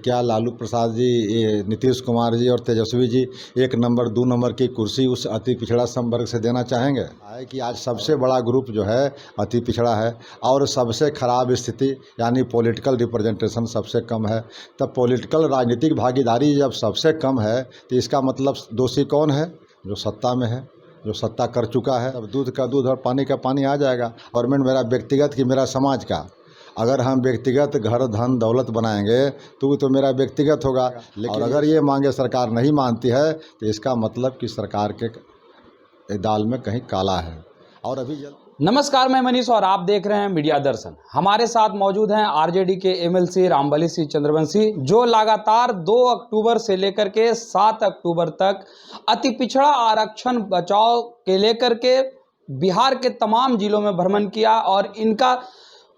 क्या लालू प्रसाद जी, ये नीतीश कुमार जी और तेजस्वी जी 1 नंबर 2 नंबर की कुर्सी उस अति पिछड़ा संवर्ग से देना चाहेंगे? है कि आज सबसे बड़ा ग्रुप जो है अति पिछड़ा है और सबसे खराब स्थिति यानी पॉलिटिकल रिप्रेजेंटेशन सबसे कम है। तब पॉलिटिकल राजनीतिक भागीदारी जब सबसे कम है तो इसका मतलब दोषी कौन है? जो सत्ता में है, जो सत्ता कर चुका है। अब दूध का दूध और पानी का पानी आ जाएगा। गवर्नमेंट मेरा व्यक्तिगत कि मेरा समाज का, अगर हम व्यक्तिगत घर धन दौलत बनाएंगे तो मेरा व्यक्तिगत होगा। और अगर ये मांगे सरकार नहीं मानती है तो इसका मतलब कि सरकार के दाल में कहीं काला है। और अभी नमस्कार, मैं मनीष और आप देख रहे हैं मीडिया दर्शन। हमारे साथ मौजूद हैं आरजेडी के एमएलसी रामबली सिंह चंद्रवंशी, जो लगातार 2 अक्टूबर से लेकर के 7 अक्टूबर तक अति पिछड़ा आरक्षण बचाव के लेकर के बिहार के तमाम जिलों में भ्रमण किया और इनका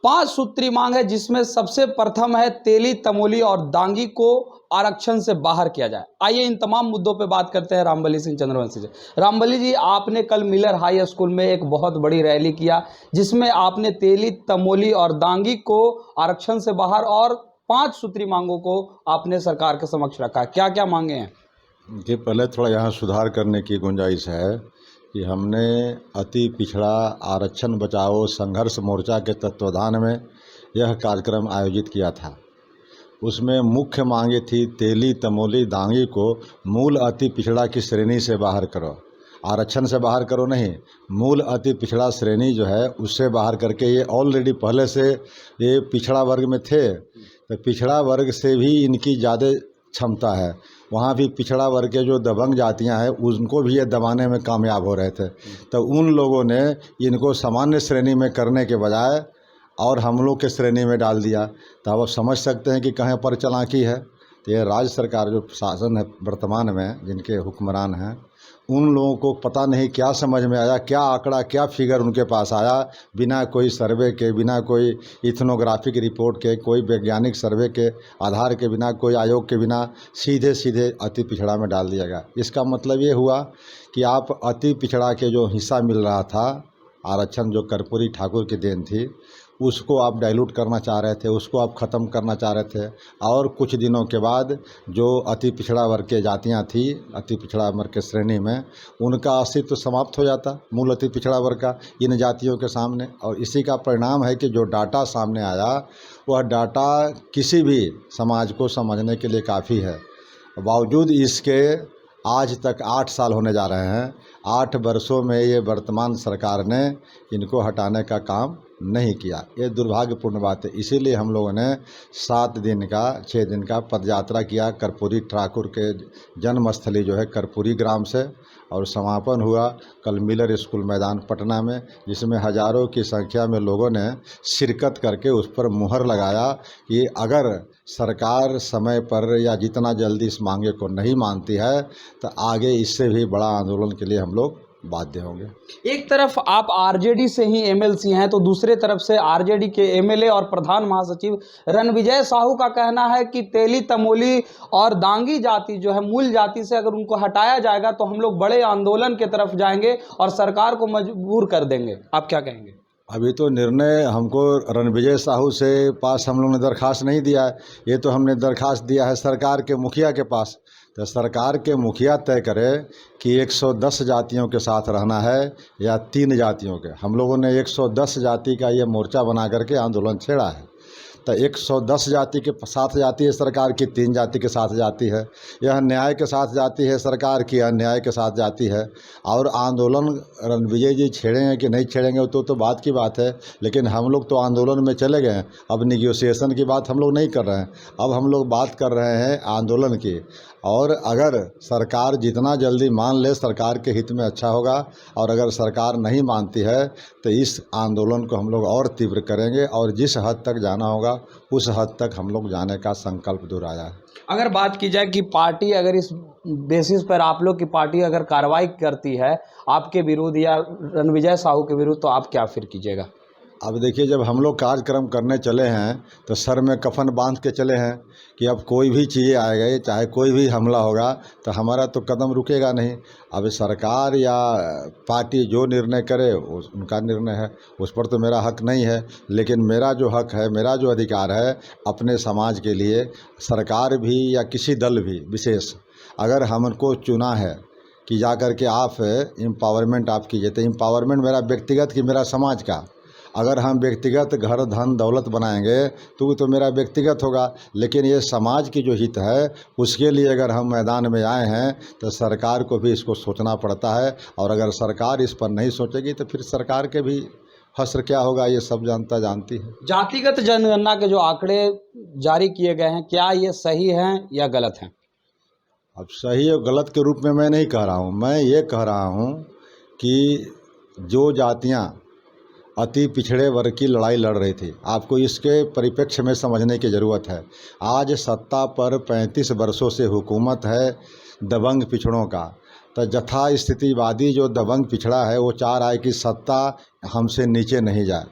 5 सूत्री मांग है, जिसमें सबसे प्रथम है तेली, तमोली और दांगी को आरक्षण से बाहर किया जाए। आइए इन तमाम मुद्दों पे बात करते हैं रामबली सिंह चंद्रवंशी से। रामबली जी, आपने कल मिलर हाई स्कूल में एक बहुत बड़ी रैली किया, जिसमें आपने तेली, तमोली और दांगी को आरक्षण से बाहर और 5 सूत्री मांगों को आपने सरकार के समक्ष रखा। क्या क्या मांगे हैं? कि पहले थोड़ा यहाँ सुधार करने की गुंजाइश है कि हमने अति पिछड़ा आरक्षण बचाओ संघर्ष मोर्चा के तत्वाधान में यह कार्यक्रम आयोजित किया था। उसमें मुख्य मांगे थी तेली, तमोली, दांगी को मूल अति पिछड़ा की श्रेणी से बाहर करो। आरक्षण से बाहर करो नहीं, मूल अति पिछड़ा श्रेणी जो है उससे बाहर करके, ये ऑलरेडी पहले से ये पिछड़ा वर्ग में थे, तो पिछड़ा वर्ग से भी इनकी ज़्यादा क्षमता है। वहाँ भी पिछड़ा वर्ग के जो दबंग जातियाँ हैं उनको भी ये दबाने में कामयाब हो रहे थे। तो उन लोगों ने इनको सामान्य श्रेणी में करने के बजाय और हम लोग के श्रेणी में डाल दिया। तो अब आप समझ सकते हैं कि कहाँ पर चालाकी है। तो ये राज्य सरकार जो शासन है वर्तमान में, जिनके हुक्मरान हैं, उन लोगों को पता नहीं क्या समझ में आया, क्या आंकड़ा, क्या फिगर उनके पास आया, बिना कोई सर्वे के, बिना कोई इथनोग्राफिक रिपोर्ट के, कोई वैज्ञानिक सर्वे के आधार के बिना, कोई आयोग के बिना सीधे सीधे अति पिछड़ा में डाल दिया गया। इसका मतलब ये हुआ कि आप अति पिछड़ा के जो हिस्सा मिल रहा था आरक्षण, जो कर्पूरी ठाकुर की देन थी, उसको आप डाइल्यूट करना चाह रहे थे, उसको आप ख़त्म करना चाह रहे थे। और कुछ दिनों के बाद जो अति पिछड़ा वर्ग के जातियाँ थी, अति पिछड़ा वर्ग के श्रेणी में, उनका अस्तित्व तो समाप्त हो जाता मूल अति पिछड़ा वर्ग का इन जातियों के सामने। और इसी का परिणाम है कि जो डाटा सामने आया वह डाटा किसी भी समाज को समझने के लिए काफ़ी है। बावजूद इसके आज तक 8 साल होने जा रहे हैं। 8 वर्षों में ये वर्तमान सरकार ने इनको हटाने का काम नहीं किया। ये दुर्भाग्यपूर्ण बात है। इसीलिए हम लोगों ने 6 दिन का पदयात्रा किया कर्पूरी ठाकुर के जन्मस्थली जो है कर्पूरी ग्राम से, और समापन हुआ कल मिलर स्कूल मैदान पटना में, जिसमें हज़ारों की संख्या में लोगों ने शिरकत करके उस पर मुहर लगाया कि अगर सरकार समय पर या जितना जल्दी इस मांगे को नहीं मानती है तो आगे इससे भी बड़ा आंदोलन के लिए हम लोग बाध्य होंगे। एक तरफ आप आरजेडी से ही एमएलसी हैं, तो दूसरे तरफ से आरजेडी के एमएलए और प्रधान महासचिव रणविजय साहू का कहना है कि तेली, तमोली और दांगी जाति जो है मूल जाति से अगर उनको हटाया जाएगा तो हम लोग बड़े आंदोलन की तरफ जाएंगे और सरकार को मजबूर कर देंगे। आप क्या कहेंगे? अभी तो निर्णय हमको रणविजय साहू से पास हम लोग ने दरख्वास्त नहीं दिया है। ये तो हमने दरख्वास्त दिया है सरकार के मुखिया के पास। तो सरकार के मुखिया तय करे कि 110 जातियों के साथ रहना है या 3 जातियों के। हम लोगों ने 110 जाति का ये मोर्चा बना करके आंदोलन छेड़ा है। तो 110 जाति के साथ जाती है सरकार की, 3 जाति के साथ जाती है। यह न्याय के साथ जाती है सरकार की, अन्याय के साथ जाती है। और आंदोलन रणविजय जी छेड़ेंगे कि नहीं छेड़ेंगे तो बात की बात है, लेकिन हम लोग तो आंदोलन में चले गए हैं। अब निगोशिएशन की बात हम लोग नहीं कर रहे हैं, अब हम लोग बात कर रहे हैं आंदोलन की। और अगर सरकार जितना जल्दी मान ले सरकार के हित में अच्छा होगा, और अगर सरकार नहीं मानती है तो इस आंदोलन को हम लोग और तीव्र करेंगे और जिस हद तक जाना होगा उस हद तक हम लोग जाने का संकल्प दोहराया है। अगर बात की जाए कि पार्टी अगर इस बेसिस पर आप लोग की पार्टी अगर कार्रवाई करती है आपके विरुद्ध या रणविजय साहू के विरुद्ध, तो आप क्या फिर कीजिएगा? अब देखिए, जब हम लोग कार्यक्रम करने चले हैं तो सर में कफन बांध के चले हैं कि अब कोई भी चीज़ आएगा, चाहे कोई भी हमला होगा तो हमारा तो कदम रुकेगा नहीं। अब सरकार या पार्टी जो निर्णय करे उनका निर्णय है, उस पर तो मेरा हक नहीं है। लेकिन मेरा जो हक है, मेरा जो अधिकार है अपने समाज के लिए, सरकार भी या किसी दल भी विशेष अगर हमको चुना है कि जा कर के आप एम्पावरमेंट आप कीजिए, तो एम्पावरमेंट मेरा व्यक्तिगत कि मेरा समाज का। अगर हम व्यक्तिगत घर धन दौलत बनाएंगे तो मेरा व्यक्तिगत होगा, लेकिन ये समाज की जो हित है उसके लिए अगर हम मैदान में आए हैं तो सरकार को भी इसको सोचना पड़ता है। और अगर सरकार इस पर नहीं सोचेगी तो फिर सरकार के भी हश्र क्या होगा, ये सब जनता जानती है। जातिगत जनगणना के जो आंकड़े जारी किए गए हैं, क्या ये सही हैं या गलत हैं? अब सही और गलत के रूप में मैं नहीं कह रहा हूँ, मैं ये कह रहा हूँ कि जो जातियाँ अति पिछड़े वर्ग की लड़ाई लड़ रही थी, आपको इसके परिप्रेक्ष्य में समझने की ज़रूरत है। आज सत्ता पर 35 वर्षों से हुकूमत है दबंग पिछड़ों का, तो जथा स्थितिवादी जो दबंग पिछड़ा है वो चाह रहा है कि सत्ता हमसे नीचे नहीं जाए।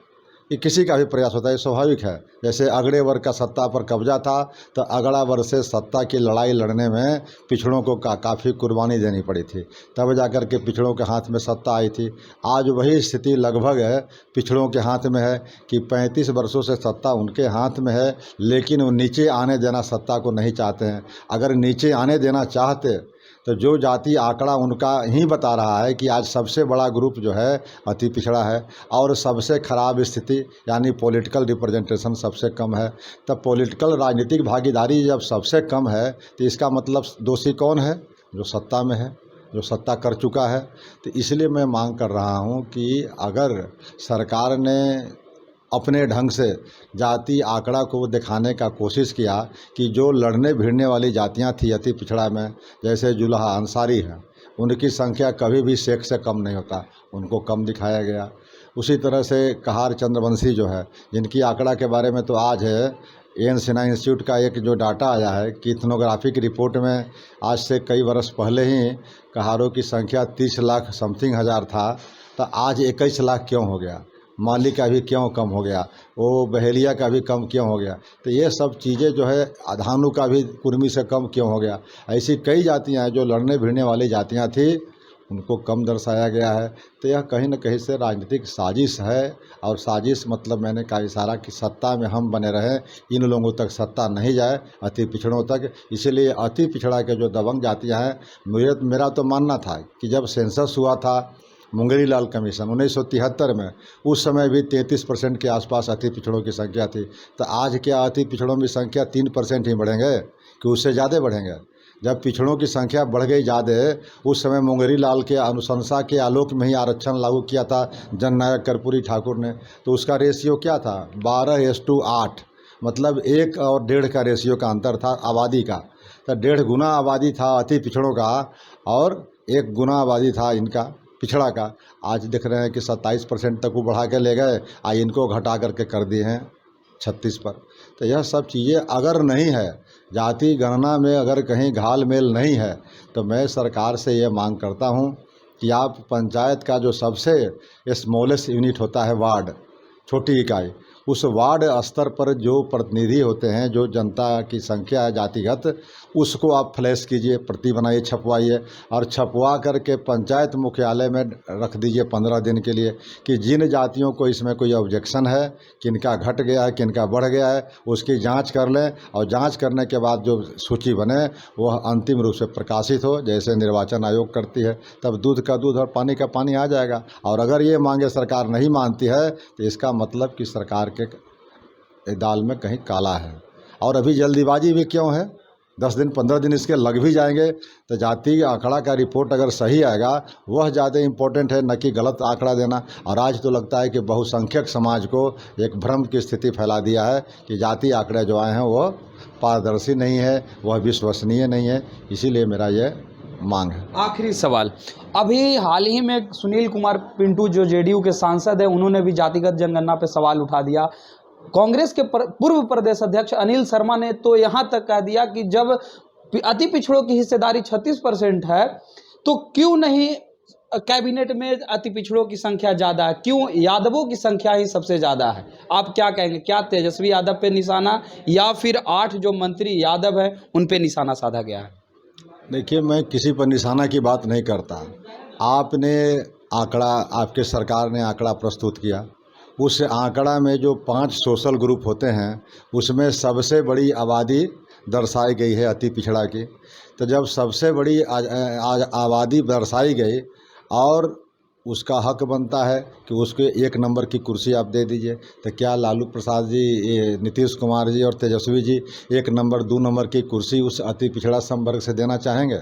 ये किसी का भी प्रयास होता है, स्वाभाविक है। जैसे अगड़े वर्ग का सत्ता पर कब्जा था तो अगड़ा वर्ग से सत्ता की लड़ाई लड़ने में पिछड़ों को काफ़ी कुर्बानी देनी पड़ी थी, तब जाकर के पिछड़ों के हाथ में सत्ता आई थी। आज वही स्थिति लगभग है पिछड़ों के हाथ में है कि 35 वर्षों से सत्ता उनके हाथ में है, लेकिन वो नीचे आने देना सत्ता को नहीं चाहते हैं। अगर नीचे आने देना चाहते तो जो जाति आंकड़ा उनका ही बता रहा है कि आज सबसे बड़ा ग्रुप जो है अति पिछड़ा है और सबसे ख़राब स्थिति यानी पॉलिटिकल रिप्रेजेंटेशन सबसे कम है। तब पॉलिटिकल राजनीतिक भागीदारी जब सबसे कम है तो इसका मतलब दोषी कौन है? जो सत्ता में है, जो सत्ता कर चुका है। तो इसलिए मैं मांग कर रहा हूँ कि अगर सरकार ने अपने ढंग से जाति आंकड़ा को दिखाने का कोशिश किया कि जो लड़ने भिड़ने वाली जातियां थी अति पिछड़ा में, जैसे जुल्हा अंसारी हैं, उनकी संख्या कभी भी शेख से कम नहीं होता, उनको कम दिखाया गया। उसी तरह से कहार चंद्रवंशी जो है, जिनकी आंकड़ा के बारे में तो आज है एन सिन्हा इंस्टीट्यूट का एक जो डाटा आया है कि इथनोग्राफी की रिपोर्ट में आज से कई वर्ष पहले ही कहारों की संख्या 30 लाख समथिंग हज़ार था, तो आज 21 लाख क्यों हो गया? माली का भी क्यों कम हो गया? वो बहेलिया का भी कम क्यों हो गया? तो ये सब चीज़ें जो है, अधानु का भी कुर्मी से कम क्यों हो गया? ऐसी कई जातियां हैं जो लड़ने भिड़ने वाली जातियां थी, उनको कम दर्शाया गया है। तो यह कहीं न कहीं से राजनीतिक साजिश है। और साजिश मतलब मैंने कहा इशारा कि सत्ता में हम बने रहें, इन लोगों तक सत्ता नहीं जाए, अति पिछड़ों तक। इसीलिए अति पिछड़ा के जो दबंग जातियाँ हैं, मेरा तो मानना था कि जब सेंसस हुआ था मुंगेरी लाल कमीशन 1973 में, उस समय भी 33% के आसपास अति पिछड़ों की संख्या थी। तो आज क्या अति पिछड़ों की संख्या 3% ही बढ़ेंगे कि उससे ज़्यादा बढ़ेंगे? जब पिछड़ों की संख्या बढ़ गई ज़्यादा, उस समय मुंगेरी लाल के अनुशंसा के आलोक में ही आरक्षण लागू किया था जननायक कर्पूरी ठाकुर ने। तो उसका रेशियो क्या था? 12:8, मतलब 1 और 1.5 का रेशियो का अंतर था आबादी का। तो 1.5 गुना आबादी था अति पिछड़ों का और 1 गुना आबादी था इनका पिछड़ा का। आज देख रहे हैं कि 27% तक वो बढ़ा के ले गए, इनको घटा करके कर दिए हैं 36 पर। तो यह सब चीज़ें अगर नहीं है, जाति गणना में अगर कहीं घाल मेल नहीं है, तो मैं सरकार से ये मांग करता हूँ कि आप पंचायत का जो सबसे स्मॉलेस्ट यूनिट होता है, वार्ड, छोटी इकाई, उस वार्ड स्तर पर जो प्रतिनिधि होते हैं, जो जनता की संख्या है जातिगत, उसको आप फ्लैश कीजिए, प्रति बनाइए, छपवाइए और छपवा करके पंचायत मुख्यालय में रख दीजिए 15 दिन के लिए कि जिन जातियों को इसमें कोई ऑब्जेक्शन है, किनका घट गया है, किनका बढ़ गया है, उसकी जांच कर लें। और जांच करने के बाद जो सूची बने वह अंतिम रूप से प्रकाशित हो, जैसे निर्वाचन आयोग करती है। तब दूध का दूध और पानी का पानी आ जाएगा। और अगर ये मांगे सरकार नहीं मानती है तो इसका मतलब कि सरकार के दाल में कहीं काला है। और अभी जल्दीबाजी भी क्यों है? 10 दिन 15 दिन इसके लग भी जाएंगे। तो जाति आंकड़ा का रिपोर्ट अगर सही आएगा वह ज़्यादा इम्पोर्टेंट है, न कि गलत आंकड़ा देना। और आज तो लगता है कि बहुसंख्यक समाज को एक भ्रम की स्थिति फैला दिया है कि जाति आंकड़े जो आए हैं वह पारदर्शी नहीं है, वह विश्वसनीय नहीं है। इसीलिए मेरा ये मांग है। आखिरी सवाल, अभी हाल ही में सुनील कुमार पिंटू जो जेडीयू के सांसद है, उन्होंने भी जातिगत जनगणना पे सवाल उठा दिया। कांग्रेस के पूर्व प्रदेश अध्यक्ष अनिल शर्मा ने तो यहाँ तक कह दिया कि जब अति पिछड़ों की हिस्सेदारी 36% है तो क्यों नहीं कैबिनेट में अति पिछड़ों की संख्या ज़्यादा है, क्यों यादवों की संख्या ही सबसे ज़्यादा है? आप क्या कहेंगे, क्या तेजस्वी यादव पे निशाना या फिर 8 जो मंत्री यादव हैं उन पे निशाना साधा गया है? देखिए, मैं किसी पर निशाना की बात नहीं करता। आपने आंकड़ा, आपके सरकार ने आंकड़ा प्रस्तुत किया। उस आंकड़ा में जो 5 सोशल ग्रुप होते हैं उसमें सबसे बड़ी आबादी दर्शाई गई है अति पिछड़ा की। तो जब सबसे बड़ी आबादी दर्शाई गई और उसका हक बनता है कि उसके 1 नंबर की कुर्सी आप दे दीजिए, तो क्या लालू प्रसाद जी, नीतीश कुमार जी और तेजस्वी जी 1 नंबर 2 नंबर की कुर्सी उस अति पिछड़ा संवर्ग से देना चाहेंगे?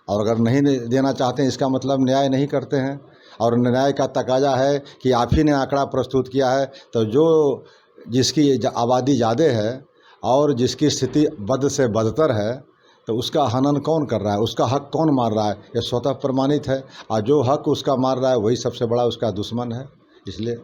और अगर नहीं देना चाहते हैं, इसका मतलब न्याय नहीं करते हैं। और न्याय का तकाजा है कि आप ही ने आंकड़ा प्रस्तुत किया है, तो जो जिसकी आबादी ज़्यादा है और जिसकी स्थिति बद से बदतर है, तो उसका हनन कौन कर रहा है, उसका हक कौन मार रहा है, ये स्वतः प्रमाणित है। और जो हक उसका मार रहा है वही सबसे बड़ा उसका दुश्मन है। इसलिए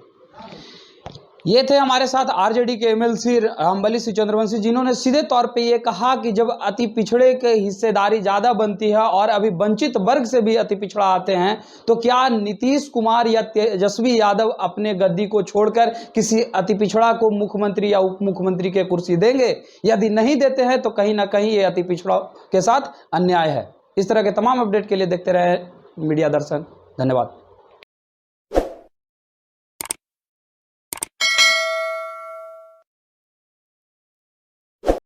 ये थे हमारे साथ आरजेडी के एमएलसी रामबली सिंह चंद्रवंशी, जिन्होंने सीधे तौर पे ये कहा कि जब अति पिछड़े के हिस्सेदारी ज़्यादा बनती है और अभी वंचित वर्ग से भी अति पिछड़ा आते हैं, तो क्या नीतीश कुमार या तेजस्वी यादव अपने गद्दी को छोड़कर किसी अति पिछड़ा को मुख्यमंत्री या उप मुख्यमंत्री के कुर्सी देंगे? यदि नहीं देते हैं तो कहीं ना कहीं ये अति पिछड़ा के साथ अन्याय है। इस तरह के तमाम अपडेट के लिए देखते रहे मीडिया दर्शन। धन्यवाद।